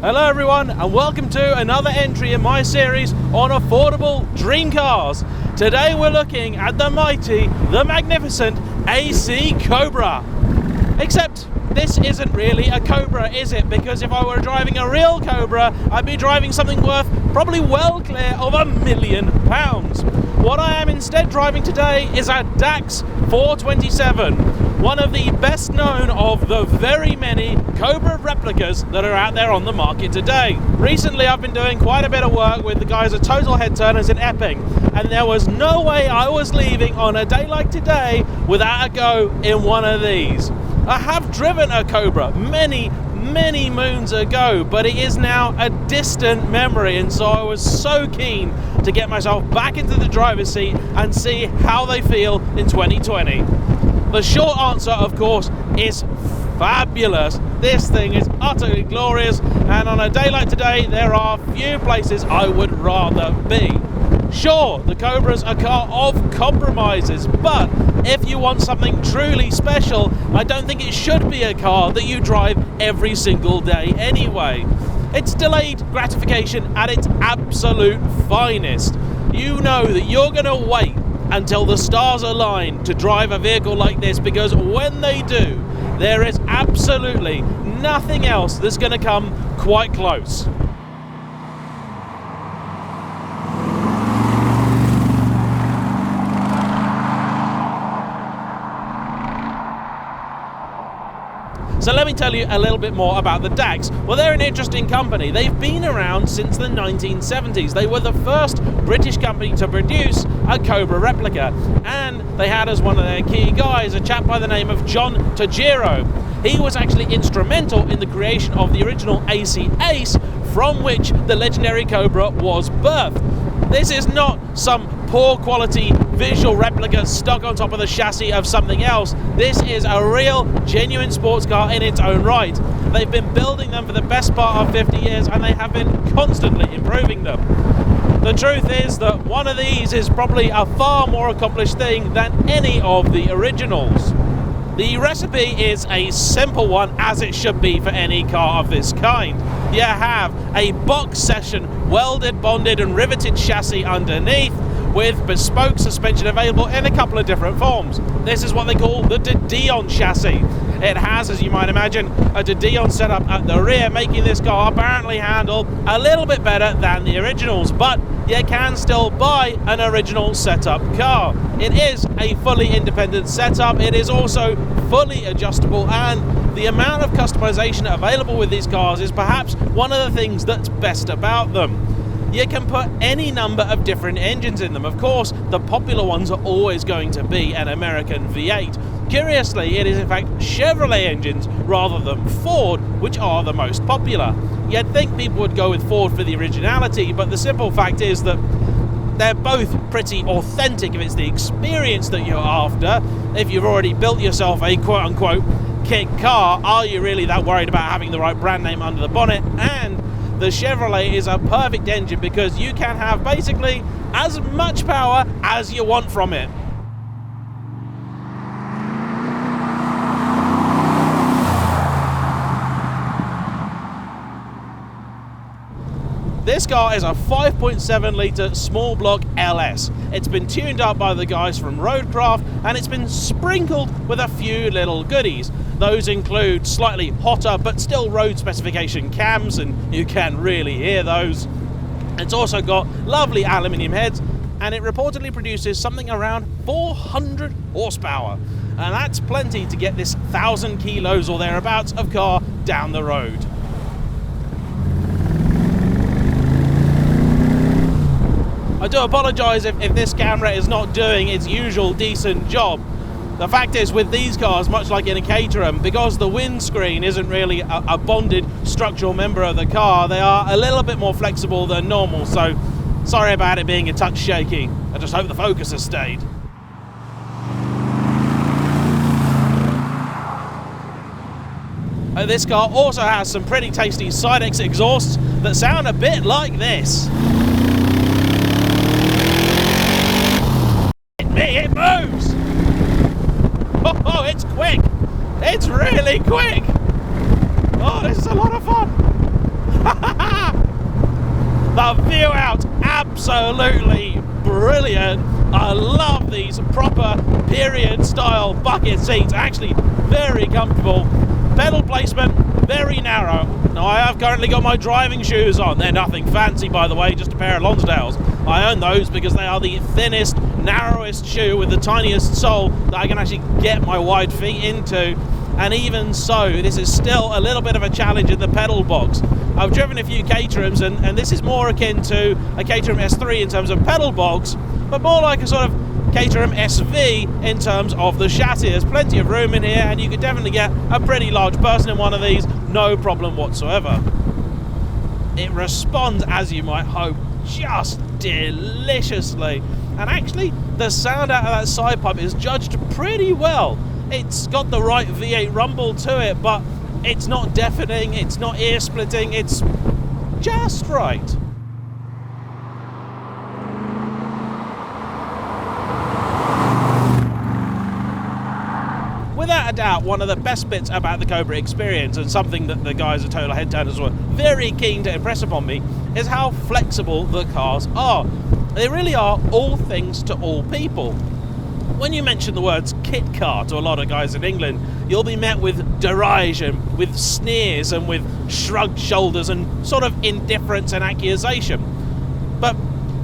Hello everyone, and welcome to another entry in my series on affordable dream cars. Today we're looking at the mighty, the magnificent AC Cobra. Except this isn't really a Cobra, is it? Because if I were driving a real Cobra, I'd be driving something worth probably well clear of £1 million. What I am instead driving today is a DAGs 427, one of the best known of the very many Cobra replicas that are out there on the market today. Recently I've been doing quite a bit of work with the guys at Total Headturners in Epping, and there was no way I was leaving on a day like today without a go in one of these. I have driven a Cobra many moons ago, but it is now a distant memory, and so I was so keen to get myself back into the driver's seat and see how they feel in 2020. The short answer, of course, is fabulous. This thing is utterly glorious, and on a day like today, there are few places I would rather be. Sure, the Cobra's a car of compromises, but if you want something truly special, I don't think it should be a car that you drive every single day anyway. It's delayed gratification at its absolute finest. You know that you're going to wait until the stars align to drive a vehicle like this, because when they do, there is absolutely nothing else that's going to come quite close. So let me tell you a little bit more about the DAGs. Well, they're an interesting company. They've been around since the 1970s. They were the first British company to produce a Cobra replica, and they had as one of their key guys a chap by the name of John Tajiro. He was actually instrumental in the creation of the original AC Ace, from which the legendary Cobra was birthed. This is not some poor quality visual replica stuck on top of the chassis of something else. This is a real, genuine sports car in its own right. They've been building them for the best part of 50 years, and they have been constantly improving them. The truth is that one of these is probably a far more accomplished thing than any of the originals. The recipe is a simple one, as it should be for any car of this kind. You have a box session welded, bonded and riveted chassis underneath, with bespoke suspension available in a couple of different forms. This is what they call the De Dion chassis. It has, as you might imagine, a De Dion setup at the rear, making this car apparently handle a little bit better than the originals, but you can still buy an original setup car. It is a fully independent setup. It is also fully adjustable, and the amount of customization available with these cars is perhaps one of the things that's best about them. You can put any number of different engines in them. Of course, the popular ones are always going to be an American V8. Curiously, it is in fact Chevrolet engines rather than Ford which are the most popular. You'd think people would go with Ford for the originality, but the simple fact is that they're both pretty authentic if it's the experience that you're after. If you've already built yourself a quote-unquote kit car, are you really that worried about having the right brand name under the bonnet? And the Chevrolet is a perfect engine because you can have basically as much power as you want from it. This car is a 5.7 litre small block LS. It's been tuned up by the guys from Roadcraft, and it's been sprinkled with a few little goodies. Those include slightly hotter but still road specification cams, and you can really hear those. It's also got lovely aluminium heads, and it reportedly produces something around 400 horsepower. And that's plenty to get this 1,000 kilos or thereabouts of car down the road. I do apologise if this camera is not doing its usual decent job. The fact is, with these cars, much like in a Caterham, because the windscreen isn't really a bonded structural member of the car, they are a little bit more flexible than normal, so sorry about it being a touch shaky. I just hope the focus has stayed. This car also has some pretty tasty side-X exhausts that sound a bit like this. It moves! Oh, it's quick! It's really quick! Oh, this is a lot of fun! The view out, absolutely brilliant. I love these proper period style bucket seats, actually very comfortable. Pedal placement, very narrow. Now I have currently got my driving shoes on. They're nothing fancy, by the way, just a pair of Lonsdales. I own those because they are the thinnest, narrowest shoe with the tiniest sole that I can actually get my wide feet into. And even so, this is still a little bit of a challenge in the pedal box. I've driven a few Caterhams, and this is more akin to a Caterham S3 in terms of pedal box, but more like a sort of Caterham SV in terms of the chassis. There's plenty of room in here, and you could definitely get a pretty large person in one of these, no problem whatsoever. It responds, as you might hope, just deliciously. And actually, the sound out of that side pipe is judged pretty well. It's got the right V8 rumble to it, but it's not deafening, it's not ear splitting, it's just right. Without a doubt, one of the best bits about the Cobra experience, and something that the guys at Total Headturners were very keen to impress upon me, is how flexible the cars are. They really are all things to all people. When you mention the words kit car to a lot of guys in England, you'll be met with derision, with sneers and with shrugged shoulders and sort of indifference and accusation. But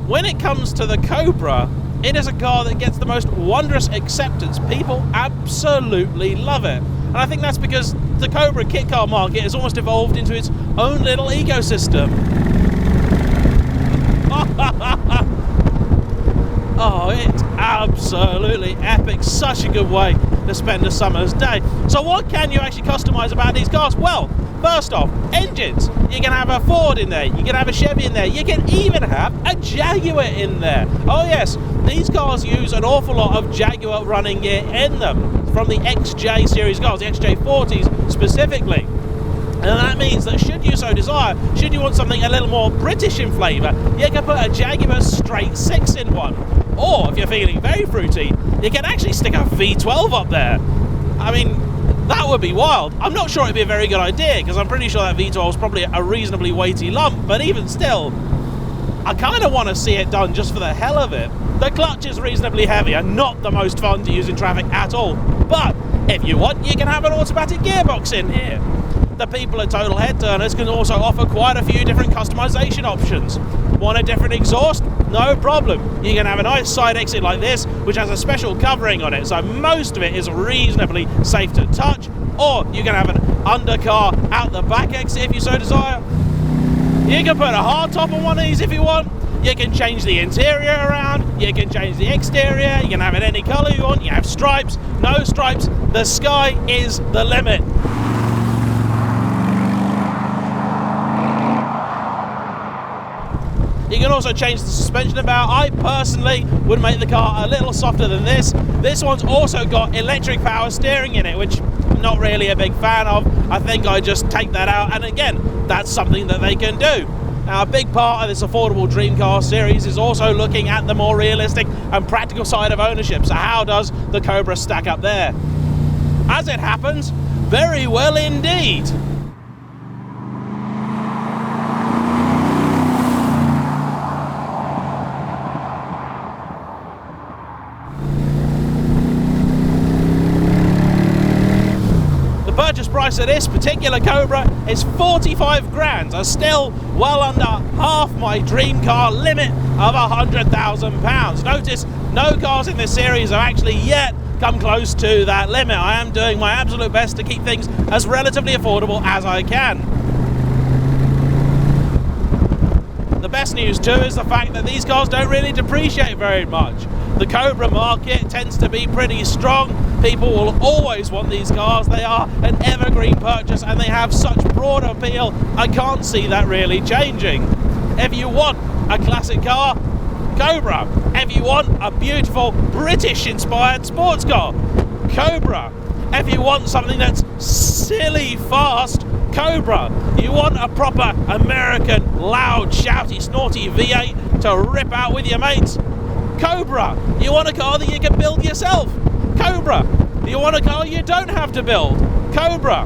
when it comes to the Cobra, it is a car that gets the most wondrous acceptance. People absolutely love it. And I think that's because the Cobra kit car market has almost evolved into its own little ecosystem. Oh, it's absolutely epic. Such a good way to spend a summer's day. So what can you actually customize about these cars? Well, first off, engines. You can have a Ford in there, you can have a Chevy in there, you can even have a Jaguar in there. Oh yes, these cars use an awful lot of Jaguar running gear in them, from the XJ series cars, the XJ40s specifically. And that means that should you so desire, should you want something a little more British in flavour, you can put a Jaguar straight 6 in one. Or if you're feeling very fruity, you can actually stick a V12 up there. I mean, that would be wild. I'm not sure it'd be a very good idea, because I'm pretty sure that V12 is probably a reasonably weighty lump, but even still, I kind of want to see it done just for the hell of it. The clutch is reasonably heavy and not the most fun to use in traffic at all, but if you want, you can have an automatic gearbox in here. The people at Total Headturners can also offer quite a few different customization options. Want a different exhaust? No problem. You can have a nice side exit like this, which has a special covering on it, so most of it is reasonably safe to touch. Or you can have an undercar out the back exit if you so desire. You can put a hardtop on one of these if you want. You can change the interior around. You can change the exterior. You can have it any colour you want. You have stripes, no stripes. The sky is the limit. You can also change the suspension about. I personally would make the car a little softer than this. This one's also got electric power steering in it, which I'm not really a big fan of. I think I just take that out, and again, that's something that they can do. Now, a big part of this affordable dream car series is also looking at the more realistic and practical side of ownership. So how does the Cobra stack up there? As it happens, very well indeed. Purchase price of this particular Cobra is 45 grand, so still well under half my dream car limit of £100,000. Notice no cars in this series have actually yet come close to that limit. I am doing my absolute best to keep things as relatively affordable as I can. The best news too is the fact that these cars don't really depreciate very much. The Cobra market tends to be pretty strong. People will always want these cars. They are an evergreen purchase and they have such broad appeal. I can't see that really changing. If you want a classic car, Cobra. If you want a beautiful British-inspired sports car, Cobra. If you want something that's silly fast, Cobra. You want a proper American, loud, shouty, snorty V8 to rip out with your mates, Cobra. You want a car that you can build yourself, Cobra. You want a car you don't have to build, Cobra.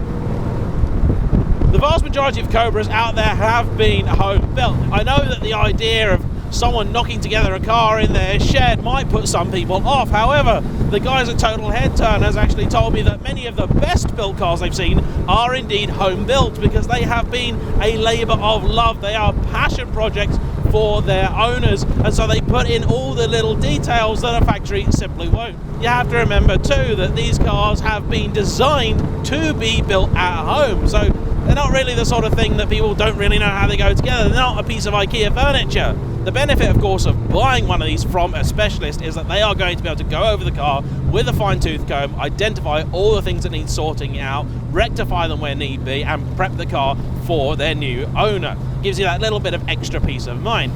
The vast majority of Cobras out there have been home built. I know that the idea of someone knocking together a car in their shed might put some people off. However, the guys at Total Headturners actually told me that many of the best built cars they've seen are indeed home built, because they have been a labour of love. They are passion projects for their owners, and so they put in all the little details that a factory simply won't. You have to remember too that these cars have been designed to be built at home, so they're not really the sort of thing that people don't really know how they go together. They're not a piece of IKEA furniture. The benefit, of course, of buying one of these from a specialist is that they are going to be able to go over the car with a fine-tooth comb, identify all the things that need sorting out, rectify them where need be, and prep the car for their new owner. Gives you that little bit of extra peace of mind.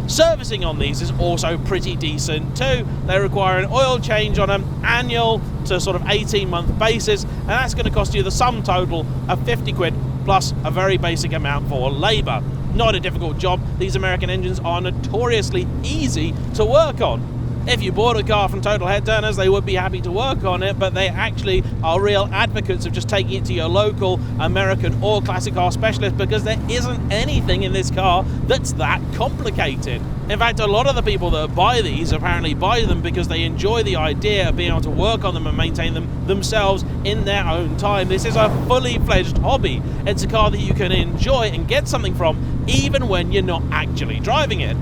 Servicing on these is also pretty decent too. They require an oil change on an annual to sort of 18-month basis, and that's going to cost you the sum total of 50 quid plus a very basic amount for labour. Not a difficult job. These American engines are notoriously easy to work on. If you bought a car from Total Headturners, they would be happy to work on it, but they actually are real advocates of just taking it to your local American or classic car specialist, because there isn't anything in this car that's that complicated. In fact, a lot of the people that buy these apparently buy them because they enjoy the idea of being able to work on them and maintain them themselves in their own time. This is a fully fledged hobby. It's a car that you can enjoy and get something from even when you're not actually driving it.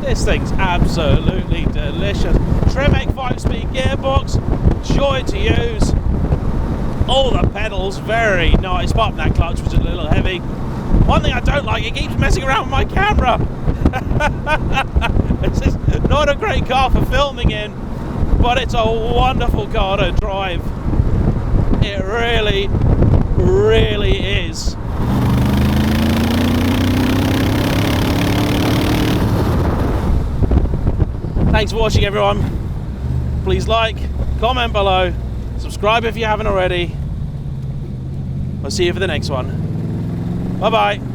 This thing's absolutely delicious. Tremec 5-speed gearbox, joy to use. All the pedals, very nice. Apart from that clutch, which is a little heavy. One thing I don't like, it keeps messing around with my camera. This is not a great car for filming in, but it's a wonderful car to drive. It really, really is. Thanks for watching, everyone. Please like, comment below, subscribe if you haven't already. I'll see you for the next one. Bye bye.